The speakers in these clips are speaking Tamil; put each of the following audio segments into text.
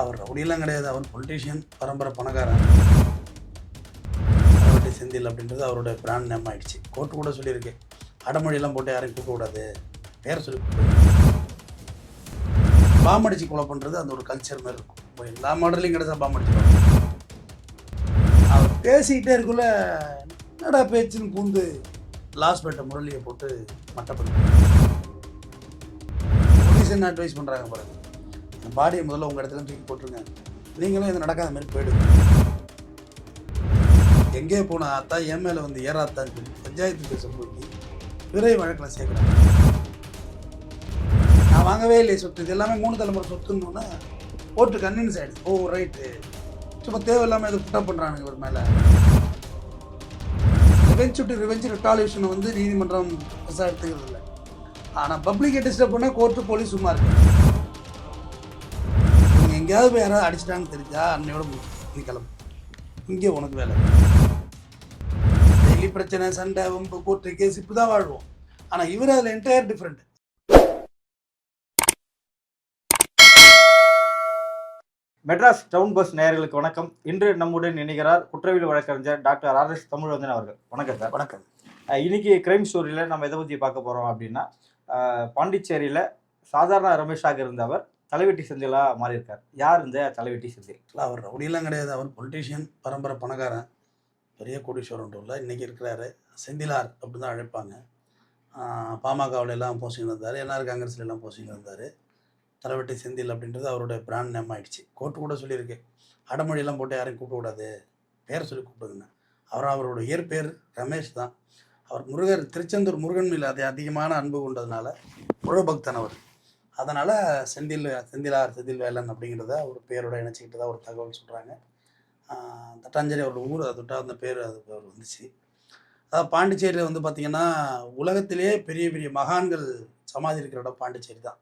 அவர் ரவுடியெல்லாம் கிடையாது. அவர் பொலிட்டீஷியன், பரம்பரை பணக்காரன். தலைவட்டி செந்தில் அப்படின்றது அவரோட பிராண்ட் நேம் ஆகிடுச்சு. கோர்ட்டு கூட சொல்லியிருக்கு, அடமொழியெல்லாம் போட்டு யாரையும் கூப்பிடக்கூடாது, பேரை சொல்லி கூப்பிடுவாங்க. பாம்படிச்சு கொலை பண்ணுறது அந்த ஒரு கல்ச்சர் மாதிரி இருக்கும். எல்லா மாடலையும் கிடைச்சா பாம்படிச்சுருவாங்க. அவர் பேசிக்கிட்டே இருக்குள்ள என்னடா பேச்சுன்னு பூந்து லாஸ்பேட்டை முரளியை போட்டு மட்டப்படி போலீஸ் என்ன அட்வைஸ் பண்ணுறாங்க பாருங்க, இந்த பாடியை முதல்ல உங்கள் இடத்துல தூக்கி போட்டுருங்க, நீங்களும் இது நடக்காத மாதிரி போயிடுங்க. எங்கே போன ஆத்தா என் மேலே வந்து ஏறாத்தான்னு சொல்லி பஞ்சாயத்து பேச போய் விரை வழக்கில் சேர்க்குறாங்க. நான் வாங்கவே இல்லை சொத்து, இது எல்லாமே 3 தலைமுறை சொத்துன்னு ஓட்டு கன்வின்ஸ் ஆகிடுது. ஓ ரைட்டு, சும்மா தேவையில்லாமல் எது புட்டப் பண்ணுறானுங்க இவர் மேலே. ரிவெஞ்ச் ரிட்டாலியூஷனை வந்து நீதிமன்றம் பெருசாக எடுத்துக்கிறது இல்லை. ஆனால் பப்ளிக்கை டிஸ்டர்ப் பண்ணால் கோர்ட்டு போலீஸ் சும்மா இருக்கு. நீங்கள் எங்கேயாவது போய் யாராவது அடிச்சிட்டாங்கன்னு தெரிஞ்சா அன்னையோட நீ கிளம்பு, இங்கே உனக்கு வேலை. டெய்லி பிரச்சனை, சண்டை, வம்பு, கோர்ட்டு கேஸ் இப்படி தான் வாழ்வோம். ஆனால் இவர் அதில் entire different. Madras town bus நேயர்களுக்கு வணக்கம். இன்று நம்முடன் இணைகிறார் குற்றவியல் வழக்கறிஞர் டாக்டர் RS தமிழ்வந்தன் அவர்கள். வணக்கம் சார். வணக்கம். இன்னைக்கு கிரைம் ஸ்டோரியில் நம்ம எதை பற்றி பார்க்க போகிறோம் அப்படின்னா, பாண்டிச்சேரியில் சாதாரண ரமேஷாக இருந்தவர் தலைவெட்டி செந்திலாக மாறியிருக்கார். யார் இந்த தலைவெட்டி செந்தில்? அவர் ரவுடியெல்லாம் கிடையாது. அவர் பொலிட்டீஷியன், பரம்பரை பணக்காரன், பெரிய கோடீஸ்வரன் உள்ள இன்றைக்கி இருக்கிறாரு. செந்திலார் அப்படி தான் அழைப்பாங்க. பாமகவில் எல்லாம் போஸ்டிங் இருந்தார், என்ஆர் காங்கிரஸ்ல எல்லாம் போஸ்டிங் இருந்தார். தலைவட்டி செந்தில் அப்படின்றது அவரோட பிராண்ட் நேம் ஆகிடுச்சு. கோர்ட்டு கூட சொல்லியிருக்கு, அடமொழியெல்லாம் போட்டு யாரையும் கூப்பிடக்கூடாது, பேரை சொல்லி கூப்பிடுங்கண்ணா. அவரோட இயற்பேர் ரமேஷ் தான். அவர் திருச்செந்தூர் முருகன் மேல் அதிகமான அன்பு கொண்டதுனால முழுபக்தன் அவர். அதனால் செந்தில் வேலன் அப்படிங்கிறத ஒரு பேரோட இணைச்சிக்கிட்டு தான் ஒரு தகவல் சொல்கிறாங்க. தட்டாஞ்சேரி அவரோட ஊர், அது விட்டால் அந்த பேர் அது அவர் வந்துச்சு. அதாவது பாண்டிச்சேரியில் வந்து பார்த்திங்கன்னா உலகத்திலே பெரிய பெரிய மகான்கள் சமாதி இருக்கிற இடம் பாண்டிச்சேரி தான்.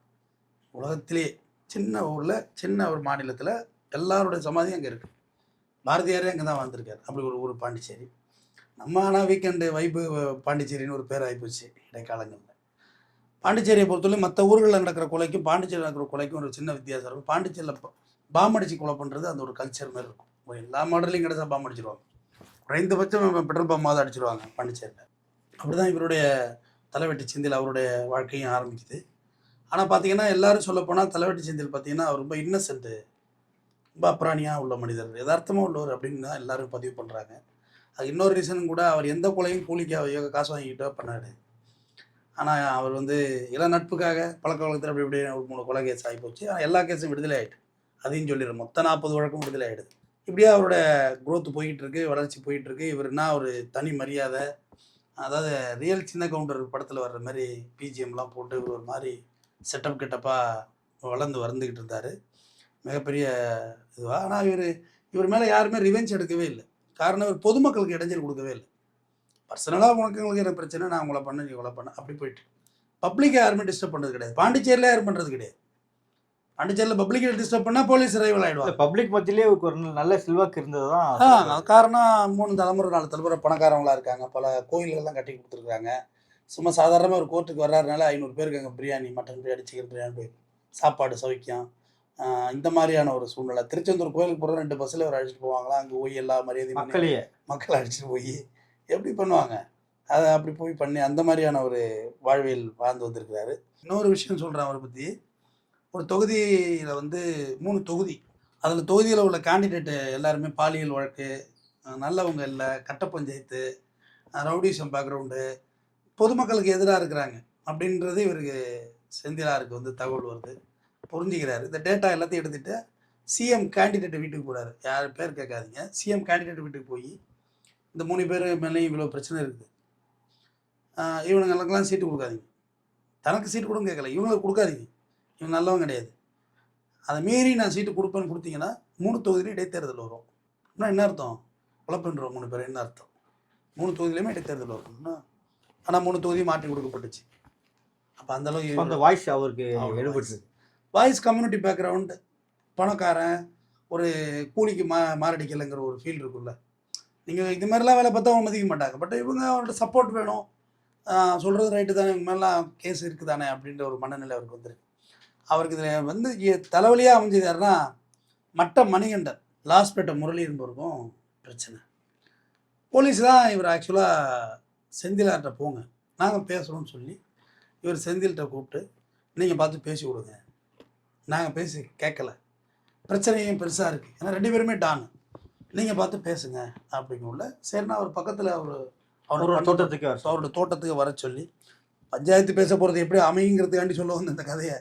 உலகத்திலே சின்ன ஊரில், சின்ன ஒரு மாநிலத்தில் எல்லாருடைய சமாதியும் அங்கே இருக்குது. பாரதியாரே அங்கே தான் வாழ்ந்துருக்கார். அப்படி ஒரு ஊர் பாண்டிச்சேரி. நம்ம ஆனால் வீக்கெண்டு வைப்பு பாண்டிச்சேரின்னு ஒரு பேர் ஆகிப்போச்சு இடைக்காலங்களில். பாண்டிச்சேரியை பொறுத்தவரை மற்ற ஊர்களில் நடக்கிற கொலைக்கும் பாண்டிச்சேரியில் நடக்கிற கொலைக்கும் ஒரு சின்ன வித்தியாசம் இருக்கும். பாண்டிச்சேரியில் பாம்படிச்சு கொலை பண்ணுறது அந்த ஒரு கல்ச்சர் மாதிரி இருக்கும். எல்லா மாடலையும் கிடைச்சா பாம்படிச்சிருவாங்க. குறைந்தபட்சம் பெட்ரோல் பாம்பாவது அடிச்சிருவாங்க பாண்டிச்சேரியில். அப்படி தான் இவருடைய தலைவெட்டி செந்தில் அவருடைய வாழ்க்கையும் ஆரம்பிக்குது. ஆனால் பார்த்தீங்கன்னா எல்லோரும் சொல்லப்போனால் தலைவட்டி செந்தில் பார்த்தீங்கன்னா அவர் ரொம்ப இன்னசென்ட்டு, ரொம்ப அப்ராணியாக உள்ள மனிதர், யதார்த்தமாக உள்ளவர் அப்படின்னு தான் எல்லோரும் பதிவு பண்ணுறாங்க. அது இன்னொரு ரீசனும் கூட, அவர் எந்த கொலையும் கூலிக்காக காசு வாங்கிக்கிட்டோ பண்ணாரு. ஆனால் அவர் வந்து இளம் நட்புக்காக பழக்க வழக்கத்தில் அப்படி இப்படி ஒரு 3 கொலை கேஸ் ஆகி போச்சு. ஆனால் எல்லா கேஸும் விடுதலை ஆகிட்டு, அதையும் சொல்லிடுறேன், மொத்தம் 40 வழக்கம் விடுதலை ஆகிடுது. இப்படியே அவரோட குரோத் போயிட்டுருக்கு, வளர்ச்சி போயிட்டுருக்கு. இவருன்னா ஒரு தனி மரியாதை. அதாவது ரியல் சின்ன கவுண்டர் படத்தில் வர்ற மாதிரி பிஜிஎம்லாம் போட்டு இவர் ஒரு மாதிரி செட்டப் கிட்டப்பாக வந்துக்கிட்டு இருந்தார், மிகப்பெரிய இதுவாக. ஆனால் இவர் மேலே யாருமே ரிவெஞ்ச் எடுக்கவே இல்லை. காரணம், இவர் பொதுமக்களுக்கு இடைஞ்சல் கொடுக்கவே இல்லை. பர்சனலாக உனக்கு எனக்கு பிரச்சனை, நான் உங்களை பண்ண, நீ கொலை பண்ண, அப்படி போயிட்டு பப்ளிக்கை யாருமே டிஸ்டர்ப் பண்ணுறது கிடையாது. பாண்டிச்சேரியில் யாரும் பண்ணுறது கிடையாது. பாண்டிச்சேரியில் பப்ளிக்கை டிஸ்டர்ப் பண்ணால் போலீஸ் ரைவல் ஆகிடுவாங்க. பப்ளிக் மத்தியிலே ஒரு நல்ல செல்வாக்கு இருந்தது தான் காரணம். 3 தலைமுறை 4 தலைமுறை பணக்காரவங்களாக இருக்காங்க. பல கோயில்கள்லாம் கட்டி கொடுத்துருக்குறாங்க. சும்மா சாதாரணமாக ஒரு கோர்ட்டுக்கு வர்றாருனால 500 பேருக்கு அங்கே பிரியாணி, மட்டன் பிரியாணி, சிக்கன் பிரியாணி, சாப்பாடு சௌக்கியம், இந்த மாதிரியான ஒரு சூழ்நிலை. திருச்செந்தூர் கோயிலுக்கு போகிற 2 பஸ்ஸில் அவர் அழைச்சிட்டு போவாங்களா, அங்கே போய் எல்லா மரியாதையும் மக்கள் அழைச்சிட்டு போய் எப்படி பண்ணுவாங்க, அதை அப்படி போய் பண்ணி அந்த மாதிரியான ஒரு வாழ்வியல் வாழ்ந்து வந்திருக்கிறாரு. இன்னொரு விஷயம் சொல்கிறேன் அவரை பற்றி. ஒரு தொகுதியில் வந்து 3 தொகுதி, அதில் தொகுதியில் உள்ள கேண்டிடேட்டு எல்லாருமே பாலியல் வழக்கு, நல்லவங்க இல்லை, கட்ட பஞ்சாயத்து, ரவுடிசம் பேக்ரவுண்டு, பொதுமக்களுக்கு எதிராக இருக்கிறாங்க அப்படின்றது இவருக்கு செந்திலாருக்கு வந்து தகவல் வருது. புரிஞ்சுக்கிறாரு. இந்த டேட்டா எல்லாத்தையும் எடுத்துகிட்டு சிஎம் கேண்டிடேட் வீட்டுக்கு போகிறாரு. யார் பேர் கேட்காதீங்க. சிஎம் கேண்டிடேட் வீட்டுக்கு போய் இந்த 3 பேர் மேலேயும் இவ்வளோ பிரச்சனை இருக்குது, இவனுங்களுக்கெல்லாம் சீட்டு கொடுக்காதீங்க, தனக்கு சீட்டு கொடுங்க கேட்கல, இவங்களுக்கு கொடுக்காதீங்க, இவங்க நல்லவங்க கிடையாது, அதை மீறி நான் சீட்டு கொடுப்பேன்னு கொடுத்தீங்கன்னா 3 தொகுதியிலும் இடைத்தேர்தல் வரும். இன்னும் என்ன அர்த்தம்? குழப்பன்றோம் 3 பேர் என்ன அர்த்தம்? 3 தொகுதியிலுமே இடைத்தேர்தல் வரும்னா, ஆனால் 3 தொகுதியும் மாற்றி கொடுக்கப்பட்டுச்சு. அப்போ அந்தளவுக்கு அந்த வாய்ஸ் அவருக்கு எழுபட்டு. வாய்ஸ் கம்யூனிட்டி பேக்ரவுண்டு, பணக்காரன், ஒரு கூலிக்கு மாரடிக்கலைங்கிற ஒரு ஃபீல் இருக்குல்ல. நீங்கள் இது மாதிரிலாம் வேலை பார்த்தா அவங்க மதிக்க மாட்டாங்க. பட் இவங்க அவரோட சப்போர்ட் வேணும், சொல்கிறது ரைட்டு தானே, இவங்க மேலாம் கேஸ் இருக்குது தானே அப்படின்ற ஒரு மனநிலை அவருக்கு வந்துருக்கு. அவருக்கு இதில் வந்து தலைவலியாக அமைஞ்சது யாருன்னா, மட்ட மணிகண்டன், லாஸ்பேட்டை முரளி என்பவருக்கும் பிரச்சனை. போலீஸ் தான் இவர் ஆக்சுவலாக செந்திலார்கிட்ட போங்க நாங்கள் பேசுகிறோம்னு சொல்லி இவர் செந்தில்கிட்ட கூப்பிட்டு நீங்கள் பார்த்து பேசி கொடுங்க, நாங்கள் பேசி கேட்கல, பிரச்சனையும் பெருசாக இருக்குது, ஏன்னா 2 பேருமே டானு, நீங்கள் பார்த்து பேசுங்க அப்படிங்குள்ள. சரினா அவர் பக்கத்தில் அவரோட தோட்டத்துக்கு வர சொல்லி பஞ்சாயத்து பேச போகிறது எப்படி அமைங்கிறதுக்காண்டி சொல்ல வந்து இந்த கதையை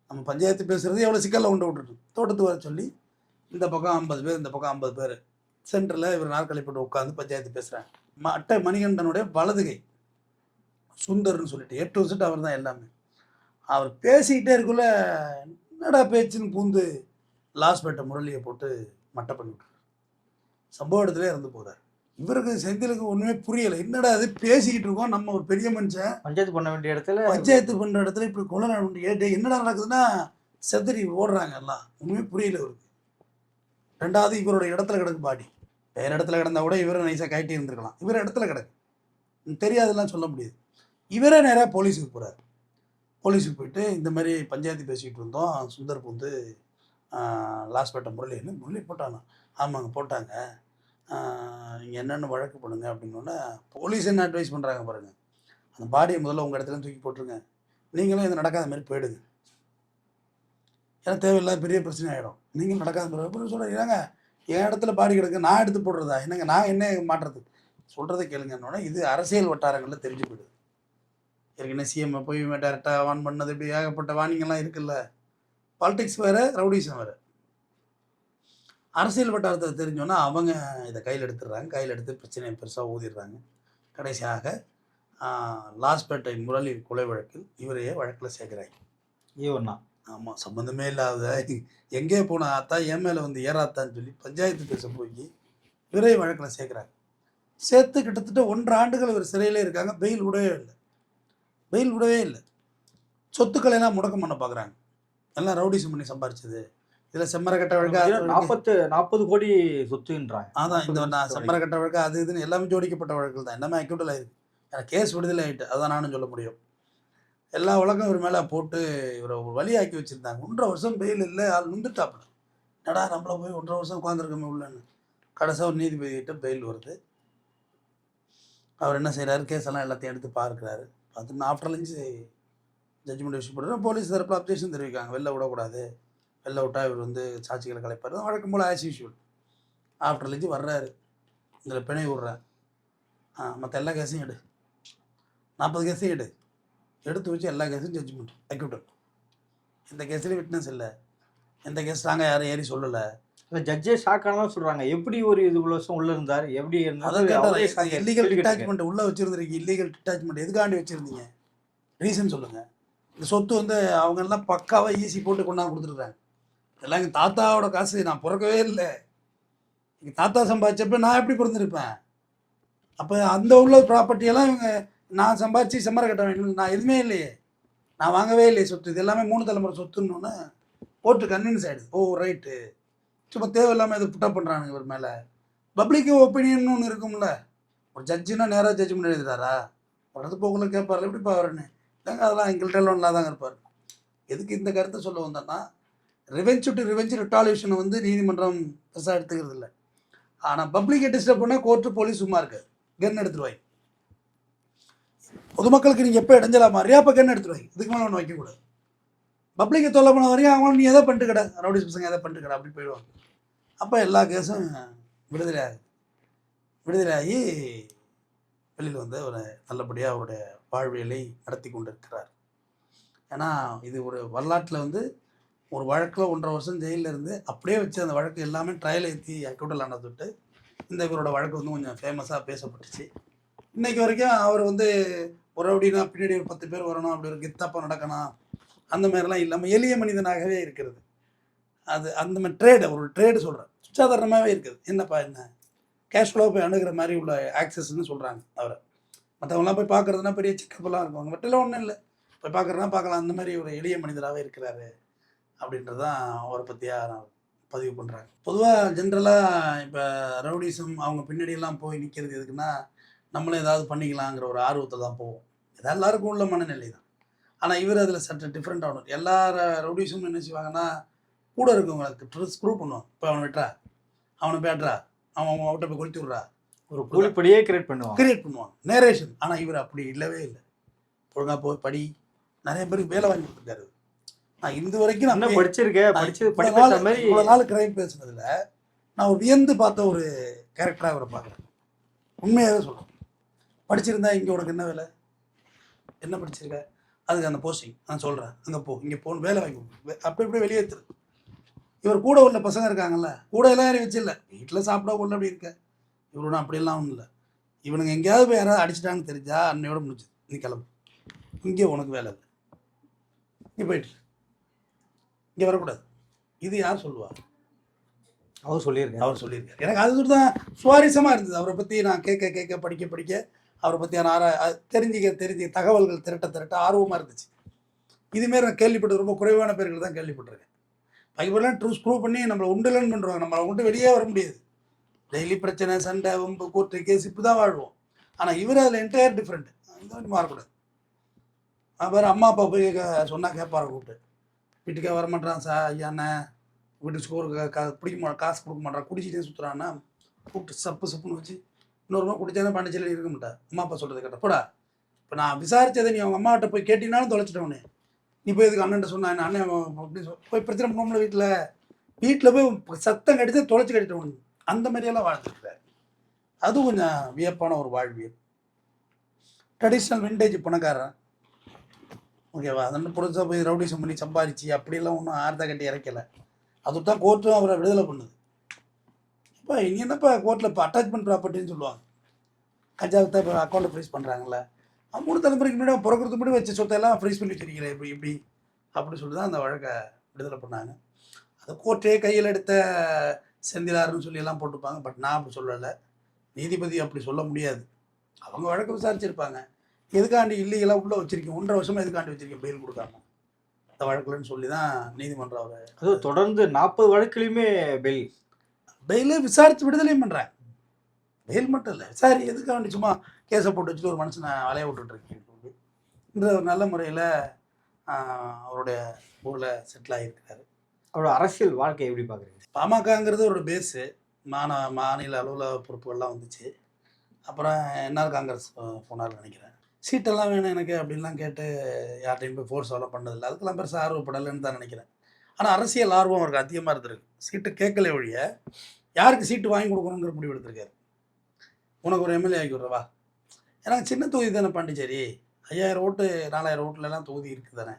நம்ம பஞ்சாயத்து பேசுகிறது எவ்வளோ சிக்கலில் கொண்டு விட்டுட்டு தோட்டத்துக்கு வர சொல்லி இந்த பக்கம் 50 பேர் இந்த பக்கம் 50 பேர் சென்டரில் இவர் நாற்காலி போட்டு உட்காந்து பஞ்சாயத்து பேசுகிறாங்க. மட்ட மணிகண்டனுடைய வலதுகை சுந்தர்னு சொல்லிட்டு A to Z அவர் தான் எல்லாமே. அவர் பேசிக்கிட்டே இருக்குள்ள என்னடா பேச்சுன்னு பூந்து லாஸ்பேட்டை முரளியை போட்டு மட்டை பண்ணி விட்டுறாரு. சம்பவ இடத்துல இறந்து போகிறார். இவருக்கு செந்திலுக்கு ஒன்றுமே புரியலை, என்னடா அது பேசிக்கிட்டு இருக்கோம், நம்ம ஒரு பெரிய மனுஷன் பஞ்சாயத்து பண்ண வேண்டிய இடத்துல இப்படி கொலை என்னடா நடக்குதுன்னா செதறி ஓடுறாங்க எல்லாம். ஒன்றுமே புரியல இவருக்கு. 2வது இவரோட இடத்துல கிடக்கு பாடி, வேறு இடத்துல கிடந்தா கூட இவரை நைஸாக கைட்டி இருந்திருக்கலாம், இவர் இடத்துல கிடக்கு தெரியாதெல்லாம் சொல்ல முடியாது. இவரே நேராக போலீஸுக்கு போகிறார். போலீஸுக்கு போயிட்டு இந்த மாதிரி பஞ்சாயத்து பேசிக்கிட்டு இருந்தோம், சுந்தர் வந்து லாஸ்பேட்டை முரளி போட்டானா, ஆமாங்க போட்டாங்க, நீங்கள் என்னென்னு வழக்கு பண்ணுங்க அப்படின்னோடனே போலீஸ் என்ன அட்வைஸ் பண்ணுறாங்க பாருங்கள், அந்த பாடியை முதல்ல உங்கள் இடத்துல தூக்கி போட்டுருங்க, நீங்களும் இது நடக்காத மாதிரி போயிடுங்க, ஏன்னா தேவையில்லாத பெரிய பிரச்சனை ஆகிடும், நீங்களும் நடக்காத மாதிரி அப்படின்னு சொல்கிறீங்க. என் இடத்துல பாடி கிடக்கு, நான் எடுத்து போடுறதா, என்னங்க நான் என்ன மாட்டுறது, சொல்கிறத கேளுங்கன்னொடனே இது அரசியல் வட்டாரங்களில் தெரிஞ்சு போயிடுது. ஏற்கனவே சிஎம் போய் டேரெக்டாக வான் பண்ணது, இப்படி ஏகப்பட்ட வானிங்கெல்லாம் இருக்குல்ல. பாலிடிக்ஸ் வேறு, ரவுடிசம் வேறு. அரசியல் வட்டாரத்தை தெரிஞ்சோன்னா அவங்க இதை கையில் எடுத்துடுறாங்க. கையில் எடுத்து பிரச்சனையை பெருசாக ஊதிடுறாங்க. கடைசியாக லாஸ்பேட்டை முரளி கொலை வழக்கில் இவரையே வழக்கில் சேர்க்குறாங்க. ஈவண்ணா ஆமாம், சம்மந்தமே இல்லாத எங்கே போன ஆத்தா என் மேலே வந்து ஏறாத்தான்னு சொல்லி பஞ்சாயத்து பேச போய் இவரே வழக்கில் சேர்க்குறாங்க. சேர்த்து கிட்டத்தட்ட 1.5 ஆண்டுகள் இவர் சிறையிலே இருக்காங்க. பெயில் விடவே இல்லை. சொத்துக்களை எல்லாம் முடக்கம் பண்ண பார்க்குறாங்க. எல்லாம் ரவுடிசம் பண்ணி சம்பாரிச்சது. இதில் செம்மரக்கட்ட வழக்கு 40 கோடி சொத்துன்றாங்க. அதான் இந்த செம்மரக்கட்ட வழக்கு அது இதுன்னு எல்லாமே ஜோடிக்கப்பட்ட வழக்குகள் தான், எல்லாமே அக்யூட்டல் ஆயிருக்கு. ஏன்னா கேஸ் விடுதலை ஆகிட்டு, அதான் நானும் சொல்ல முடியும். எல்லா வழக்கம் இவர் மேலே போட்டு இவரை ஒரு வழியாக்கி வச்சுருந்தாங்க. 1.5 வருஷம் பெயில் இல்லை, ஆள் நின்றுட்டாப்புல. என்னடா நம்மளை போய் 1.5 வருஷம் உட்காந்துருக்கோமே உள்ளன்னு. கடைசியாக ஒரு நீதிபதிகிட்ட பெயில் வருது. அவர் என்ன செய்கிறாரு, கேஸெல்லாம் எல்லாத்தையும் எடுத்து பார்க்குறாரு. பார்த்துட்டு ஆஃப்டர் லஞ்ச் ஜட்ஜ்மெண்ட் இஷ்யூ பண்ணுறாரு. போலீஸ் தரப்பில் அப்ஜெக்ஷன் தெரிவிக்காங்க, வெளில விடக்கூடாது, வெளில விட்டால் இவர் வந்து சாட்சிகளை கலைப்பார். வழக்கம் போல் ஆஸ் யூஷுவல். ஆஃப்டர் லஞ்சு வர்றாரு, இதில் பிணை விடுறேன், மற்ற எல்லா கேஸையும் 40 கேஸையும் எடுத்து வச்சு எல்லா கேஸும் ஜட்ஜ்மெண்ட் அக்யூட்டல். எந்த கேஸ்லேயும் விட்னஸ் இல்லை, எந்த கேஸ் நாங்கள் யாரும் ஏறி சொல்லலை. ஜட்ஜே ஷாக்கானதான் சொல்கிறாங்க, எப்படி ஒரு இது இவ்வளோ வருஷம் உள்ளே இருந்தார், எப்படி இல்லீகல் டிட்டாச்மெண்ட் உள்ளே வச்சுருந்துருக்கு. இல்லீகல் டிட்டாச்மெண்ட் எதுக்காண்டி வச்சுருந்தீங்க, ரீசன் சொல்லுங்கள். இந்த சொத்து வந்து அவங்க எல்லாம் பக்காவாக ஈஸி போட்டு கொண்டாந்து கொடுத்துருக்குறாங்க. இதெல்லாம் எங்கள் தாத்தாவோட காசு, நான் பிறக்கவே இல்லை, எங்கள் தாத்தா சம்பாதிச்சப்ப நான் எப்படி பிறந்திருப்பேன். அப்போ அந்த உள்ள ப்ராப்பர்ட்டியெல்லாம் இவங்க நான் சம்பாதிச்சு செம்மரை கட்ட வேணும், நான் எதுவுமே இல்லையே, நான் வாங்கவே இல்லையே சொத்து, இது எல்லாமே 3 தலைமுறை சொத்துன்னு கோர்ட்டு கன்வின்ஸ் ஆகிடுது. ஓ ரைட்டு, சும்மா தேவையில்லாமல் எது புட்டப் பண்ணுறானுங்க இவர் மேலே. பப்ளிக் ஒப்பீனியன் ஒன்று இருக்கும்ல, ஒரு ஜட்ஜுன்னா நேராக ஜட்ஜ்மெண்ட் எழுதுறாரா, ஒரு இடத்து போக்குள்ள கேட்பார்ல எப்படி பாருன்னு, இல்லைங்க அதெல்லாம் எங்கள்கிட்ட எல்லாம் தாங்க இருப்பார். எதுக்கு இந்த கருத்தை சொல்ல வந்தோன்னா, ரிவெஞ்ச் ரிட்டாலியூஷனை வந்து நீதிமன்றம் பெருசாக எடுத்துக்கிறது இல்லை. ஆனால் பப்ளிக்கை டிஸ்டர்ப் பண்ணால் கோர்ட்டு போலீஸ் சும்மா இருக்காது, கன் எடுத்துருவாங்க. பொதுமக்களுக்கு நீங்கள் எப்போ இடைஞ்சலா மாறியா அப்போ கன் எடுத்துருவாங்க, இதுக்கு மேலே ஒன்று வைக்கக்கூடாது. பப்ளிக்கை தொல்லை பண்ண வரையும் அவங்களும் நீ எதை பண்ணிட்டு கடை, ரவுடிஸ் பசங்க எதை பண்ணிட்டு கடை அப்படி போயிடுவாங்க. அப்போ எல்லா கேஸும் விடுதலையாகி வெளியில் வந்து அவர் நல்லபடியாக அவருடைய வாழ்வியலை நடத்தி கொண்டு இருக்கிறார். ஏன்னா இது ஒரு வரலாற்றில் வந்து ஒரு வழக்கில் 1.5 வருஷம் ஜெயிலில் இருந்து அப்படியே வச்சு அந்த வழக்கு எல்லாமே ட்ரையல் ஏற்றி அக்கௌண்டில் ஆனதுட்டு இந்த இவரோட வழக்கு வந்து கொஞ்சம் ஃபேமஸாக பேசப்பட்டுச்சு. இன்றைக்கி வரைக்கும் அவர் வந்து ஒரு அப்படின்னா பின்னாடி ஒரு 10 பேர் வரணும், அப்படி ஒரு கெத்தப்பா நடக்கணும், அந்த மாதிரிலாம் இல்லாமல் எளிய மனிதனாகவே இருக்கிறது. அது அந்த மாதிரி ஒரு ட்ரேடு சொல்கிறேன், சுச்சாதாரணமாகவே இருக்குது. என்னப்பா என்ன கேஷ் ஃப்ளோ போய் அணுகிற மாதிரி உள்ள ஆக்சஸ்ன்னு சொல்கிறாங்க அவரை. மற்றவங்களாம் போய் பார்க்குறதுனா பெரிய செக்கப்லாம் இருக்கும், அவங்க பற்றிலாம் ஒன்றும் இல்லை, போய் பார்க்குறதுனா பார்க்கலாம், அந்த மாதிரி ஒரு எளிய மனிதராகவே இருக்கிறாரு அப்படின்றதான் அவரை பற்றியாக நான் பதிவு பண்ணுறாங்க. பொதுவாக ஜென்ரலாக இப்போ ரவுடிசம் அவங்க பின்னாடியெல்லாம் போய் நிற்கிறது எதுக்குன்னா, நம்மளும் ஏதாவது பண்ணிக்கலாங்கிற ஒரு ஆர்வத்தில் தான் போவோம். இது எல்லாருக்கும் உள்ள மனநிலை தான். ஆனால் இவர் அதில் சற்று டிஃப்ரெண்ட் ஆகணும். எல்லா ரவுடிஸும் என்ன செய்வாங்கன்னா, கூட இருக்கவங்களுக்கு ஸ்க்ரூ பண்ணுவான். இப்போ அவனை வெட்டுறா, அவனை பேட்டுறா, அவன் அவன்கிட்ட போய் கொளுத்தி விட்றா, ஒரு கூலிப்படியே கிரியேட் பண்ணுவாங்க நேரேஷன். ஆனால் இவர் அப்படி இல்லவே இல்லை. ஒழுங்காக போய் படி, நிறைய பேருக்கு வேலை வாங்கி கொடுத்துருக்காரு. நான் இந்த வரைக்கும் நான் படிச்சிருக்கேன். இவ்வளோ நாள் கிரைம் பேசுனதில் நான் வியந்து பார்த்த ஒரு கேரக்டராக அவரை பார்க்குறேன். உண்மையாகவே சொல்கிறேன். படிச்சிருந்தா இங்கே உனக்கு என்ன வேலை, என்ன படிச்சிருக்க, அதுக்கு அந்த போஸ்டிங் நான் சொல்கிறேன், அங்கே போ, இங்கே போன்னு வேலை வாங்கி கொடுக்கும். அப்படி இப்படி வெளியேற்றுரு. இவர் கூட உள்ள பசங்க இருக்காங்கல்ல, கூட எல்லாம் யாரையும் வச்சு இல்லை, வீட்டில் சாப்பிட கொள்ள அப்படி இருக்க. இவரோட அப்படியெல்லாம் ஒன்றும் இல்லை. இவனுங்க எங்கேயாவது போய் யாராவது அடிச்சிட்டான்னு தெரிஞ்சா அன்னையோட முடிஞ்சுது, நீ கிளம்பு, இங்கே உனக்கு வேலை இல்லை, நீ போயிட்டு இங்கே வரக்கூடாது. இது யார் சொல்லுவா? அவர் சொல்லியிருக்காரு. எனக்கு அது தான் சுவாரஸ்யமாக இருந்தது. அவரை பற்றி நான் கேட்க படிக்க அவரை பற்றியான தெரிஞ்சிக்க தகவல்கள் திரட்ட ஆர்வமாக இருந்துச்சு. இதுமாரி நான் கேள்விப்பட்டது ரொம்ப குறைவான பேர்கள் தான் கேள்விப்பட்டிருக்கேன். அதுக்கப்புறம் ப்ரூவ் பண்ணி நம்மளை உண்டுலன்னு பண்ணுறாங்க. நம்மளை உண்டு வெளியே வர முடியாது. டெய்லி பிரச்சனை, சண்டை, வம்பு, கோர்ட்டு, கேஸ் இப்படி தான் வாழ்வோம். ஆனால் இவர் அதில் என்டையர் டிஃப்ரெண்ட். இந்த மாதிரி மாறக்கூடாது. அப்புறம் அம்மா அப்பா போய் சொன்னால் கேட்பார கூப்பிட்டு, வீட்டுக்கே வரமாட்டான் சார், ஐயாண்ணே வீட்டுக்கு ஸ்கோர் பிடிக்க காசு கொடுக்க மாட்டான், குடிச்சிட்டே சுற்றுறான்னா கூப்பிட்டு சப்புன்னு வச்சு இன்னொரு குடிச்சாதான் பாண்டிச்சேரியில் இருக்க மாட்டா. அம்மா அப்பா சொல்கிறது கேட்ட போடா. இப்போ நான் விசாரித்ததை நீ அவங்க அம்மாட்ட போய் கேட்டினாலும் தொலைச்சிட்டவனே, நீ போய் இதுக்கு அண்ணன் சொன்னா என்ன அண்ணன் அப்படி போய் பிரச்சனை பண்ணோம்ல, வீட்டில் போய் சத்தம் கடித்து தொலைச்சி கட்டிட்டவன். அந்த மாதிரியெல்லாம் வாழ்ந்துருக்காரு. அது கொஞ்சம் வியப்பான ஒரு வாழ்வியல். ட்ரெடிஷ்னல் விண்டேஜ் பணக்காரன், ஓகேவா? அதனால் புதுசாக போய் ரவுடிசம் பண்ணி சம்பாதிச்சு அப்படியெல்லாம் ஒன்றும் ஆர்த்த கட்டி இறக்கலை. அதுதான் கோர்ட்டும் அவரை விடுதலை பண்ணுது. இப்போ இங்கே என்னப்பா கோர்ட்டில் இப்போ அட்டாச்மெண்ட் ப்ராப்பர்ட்டின்னு சொல்லுவாங்க. கஞ்சாவத்தை இப்போ அக்கௌண்ட்டில் ஃப்ரீஸ் பண்ணுறாங்களே, 3 தலைமுறைக்கு முன்னாடி பிறக்கிறதுக்கு முன்னாடி வச்ச சொத்தையெல்லாம் ஃப்ரீஸ் பண்ணி வச்சிருக்கிறேன் இப்படி அப்படி சொல்லி தான் அந்த வழக்கை விடுதலை பண்ணாங்க. அதை கோர்ட்டே கையில் எடுத்த செந்திலாருன்னு சொல்லி எல்லாம் போட்டுப்பாங்க. பட் நான் அப்படி சொல்லலை. நீதிபதி அப்படி சொல்ல முடியாது. அவங்க வழக்கு விசாரிச்சிருப்பாங்க. எதுக்காண்டி இல்லீகலாக உள்ளே வச்சிருக்கேன், 1.5 வருஷமாக எதுக்காண்டி வச்சிருக்கேன் பெயில் கொடுக்காம அந்த வழக்குலன்னு சொல்லி தான் நீதிமன்றம் அவர் அது தொடர்ந்து 40 வழக்குலையுமே பெயிலே விசாரித்து விடுதலையும் பண்ணுறாங்க. பெயில் மட்டும் இல்லை, விசாரி எதுக்காண்டி சும்மா கேஸை போட்டு வச்சுட்டு ஒரு மனுஷனை வலைய விட்டுட்ருக்கேன் சொல்லி இந்த ஒரு நல்ல முறையில் அவருடைய ஊரில் செட்டில் ஆகியிருக்கிறாரு. அவரோட அரசியல் வாழ்க்கை எப்படி பார்க்குறீங்க? பாமகங்கிறது ஒரு பேஸு. மாநில அளவில் பொறுப்புகள்லாம் வந்துச்சு. அப்புறம் என்ஆர் காங்கிரஸ் போனார்னு நினைக்கிறேன். சீட்டெல்லாம் வேணும் எனக்கு அப்படின்லாம் கேட்டு யார்ட்டையும் போய் ஃபோர்ஸெல்லாம் பண்ணதில்லை. அதுக்கெல்லாம் பெருசாக ஆர்வப்படலைன்னு தான் நினைக்கிறேன். ஆனால் அரசியல் ஆர்வம் அவருக்கு அதிகமாக இருந்திருக்கு. சீட்டு கேட்கல ஒழிய யாருக்கு சீட்டு வாங்கி கொடுக்கணுங்கிற முடிவு எடுத்திருக்காரு. உனக்கு ஒரு எம்எல்ஏ ஆக்கி விட்றவா, ஏன்னா சின்ன தொகுதி தானே பாண்டிச்சேரி, 5000 ஓட்டு 4000 ஓட்டுலலாம் தொகுதி இருக்குது தானே.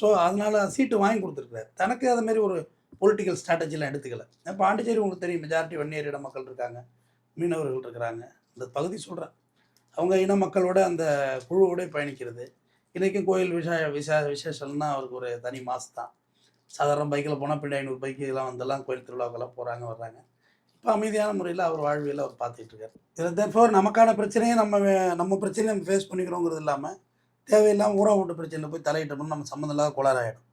ஸோ அதனால் சீட்டு வாங்கி கொடுத்துருக்காரு. தனக்கு அதுமாரி ஒரு பொலிட்டிக்கல் ஸ்ட்ராட்டஜிலாம் எடுத்துக்கலை. பாண்டிச்சேரி உங்களுக்கு தெரியும், மெஜாரிட்டி வன்னியர் இட மக்கள் இருக்காங்க, மீனவர்கள் இருக்கிறாங்க. இந்த பகுதி சொல்கிறேன், அவங்க இன மக்களோட அந்த குழுவோட பயணிக்கிறது. இன்றைக்கும் கோயில் விசேஷம்னா அவருக்கு ஒரு தனி மாசு தான். சாதாரண பைக்கில் போனால் பின்னாடி 500 பைக்கெல்லாம் வந்தெல்லாம் கோயில் திருவிழாக்கெல்லாம் போகிறாங்க வர்றாங்க. இப்போ அமைதியான முறையில் அவர் வாழ்வியல் அவர் பார்த்துட்டு இருக்காரு. இதில் தேர்ஃபோர் நமக்கான பிரச்சனையை நம்ம பிரச்சனையை நம்ம ஃபேஸ் பண்ணிக்கிறோங்கிறது இல்லாமல் தேவையில்லாமல் ஊரா ஓட்டு பிரச்சனையில் போய் தலையிட்டோம்னா நம்ம சம்மந்தம் இல்லாத கோளாறாயிடும்.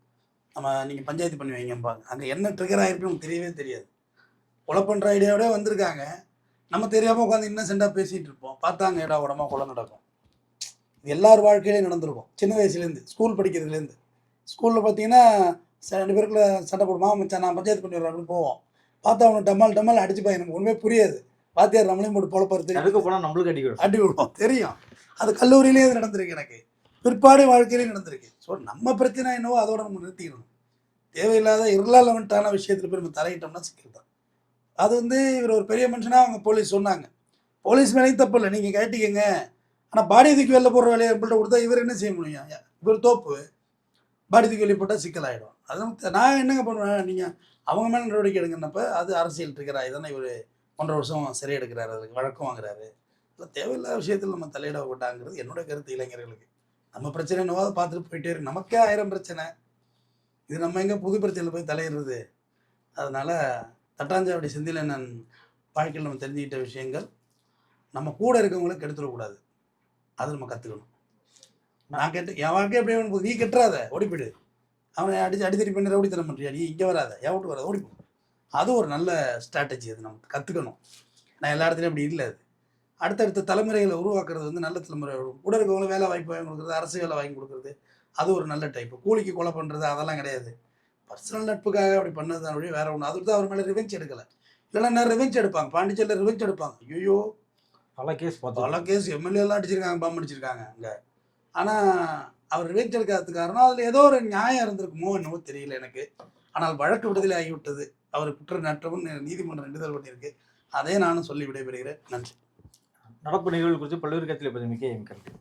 நீங்கள் பஞ்சாயத்து பண்ணி வைங்கம்பாங்க. அங்கே என்ன ட்ரிகர் ஆகிருக்குன்னு நமக்கு தெரியவே தெரியாது. கொலை பண்ணுற ஐடியாவோட வந்திருக்காங்க, நம்ம தெரியாமல் உட்காந்து இன்னசென்ட்டாக பேசிகிட்டு இருப்போம். பார்த்தாங்க ஏடா உடம்பா கொலை நடக்கும். இது எல்லார் வாழ்க்கையிலையும் நடந்திருக்கும். சின்ன வயசுலேருந்து ஸ்கூல் படிக்கிறதுலேருந்து. ஸ்கூலில் பார்த்தீங்கன்னா 2 பேருக்குள்ள சண்டை போடுமா, மச்சான் நான் பஞ்சாயத்து பண்ணி வரேன் அப்படின்னு போவோம். பார்த்தா அவனை டமால் அடிச்சுப்பா. எனக்கு ஒன்றுமே புரியாது. வாத்தியார் நம்மளையும் போட்டு பொழப்பறது போனால் நம்மளுக்கு அடி விடுவோம் தெரியும். அது கல்லூரியிலேயே அது நடந்திருக்கு, எனக்கு பிற்பாடு வாழ்க்கையிலையும் நடந்திருக்கு. ஸோ நம்ம பிரச்சனை என்னவோ அதோட நம்ம நிறுத்திக்கணும். தேவையில்லாத இர்ரெலவென்ட்டான விஷயத்தில் போய் நம்ம தலையிட்டோம்னா சிக்கல் தான். அது இவர் ஒரு பெரிய மனுஷனாக அவங்க போலீஸ் சொன்னாங்க. போலீஸ் மேலேயும் தப்பு இல்லை, நீங்கள் கேட்டிக்கங்க. ஆனால் பாடி தூக்கி வெளில போடுற வேலையை நம்மள்ட்ட கொடுத்தா இவர் என்ன செய்ய முடியும்? இவர் தோப்பு. பாடி தூக்கி வெளியே போட்டால் சிக்கலாகிடும். அது நான் என்னங்க பண்ணுவேன், நீங்கள் அவங்க மேலே நடவடிக்கை எடுங்கன்னப்போ அது அரசியல் இருக்கிறா. இதனால் இவர் 1.5 வருஷம் சிறை எடுக்கிறாரு, அதுக்கு வழக்கம் வாங்குறாரு. இல்லை தேவையில்லாத விஷயத்தில் நம்ம தலையிட விட்டாங்கிறது என்னோட கருத்து. இளைஞர்களுக்கு நம்ம பிரச்சனை என்னவோ அதை பார்த்துட்டு போயிட்டே இருக்கு. நமக்கே 1000 பிரச்சனை, இது நம்ம எங்கே புது பிரச்சனையில் போய் தலையிடுறது? அதனால் தட்டாஞ்சாவடி செந்திலண்ணன் வாழ்க்கையில் நம்ம தெரிஞ்சுக்கிட்ட விஷயங்கள் நம்ம கூட இருக்கவங்கள கெடுத்துடக்கூடாது. அது நம்ம கற்றுக்கணும். நான் என் வாழ்க்கை எப்படி போகுது, நீ கெட்டுறாத, ஓடிப்பிடு. அவனை அடித்தடி பண்ணி ரவுடித்தனம் பண்ணுறியா, நீ இங்கே வராத, என் விட்டு வராத, ஓடிப்போ. அது ஒரு நல்ல ஸ்ட்ராட்டஜி. அது நம்ம கற்றுக்கணும். நான் எல்லா இடத்துலையும் அப்படி இல்லை. அது அடுத்தடுத்த தலைமுறைகளை உருவாக்குறது நல்ல தலைமுறை. கூட இருக்கவங்களும் வேலை வாய்ப்பு வாங்கி கொடுக்குறது, அரசு வேலை வாங்கி கொடுக்குறது, அது ஒரு நல்ல டைப்பு. கூலிக்கு கொலை பண்ணுறது அதெல்லாம் கிடையாது. பர்சனல் நட்புக்காக அப்படி பண்ணது தான் வழி வேற ஒன்று. அதுக்கு தான் அவர் மேலே ரிவெஞ்ச் எடுக்கலை. இல்லைன்னா நேரம் ரிவெஞ்ச் எடுப்பாங்க, பாண்டிச்சேரியில் ரிவெஞ்ச் எடுப்பாங்க. ஐயோ பல கேஸ் பல பார்த்தோம். கேஸ் எம்எல்ஏலாம் அடிச்சிருக்காங்க, பாம்பு அடிச்சிருக்காங்க அங்கே. ஆனால் அவர் ரிவெஞ்ச் எடுக்காததுக்கு காரணம் அதில் ஏதோ ஒரு நியாயம் இருந்திருக்குமோ என்னவோ தெரியல எனக்கு. ஆனால் வழக்கு விடுதலை ஆகிவிட்டது. அவர் குற்றநற்றவும் நீதிமன்றம் விடுதலை பண்ணியிருக்கு. அதே நானும் சொல்லி விடைபெறுகிறேன். நன்றி. நடப்பு நிகழ்வு குறித்து பல்வேறு கருத்தில் பதிவு மிக்க என் கருத்து.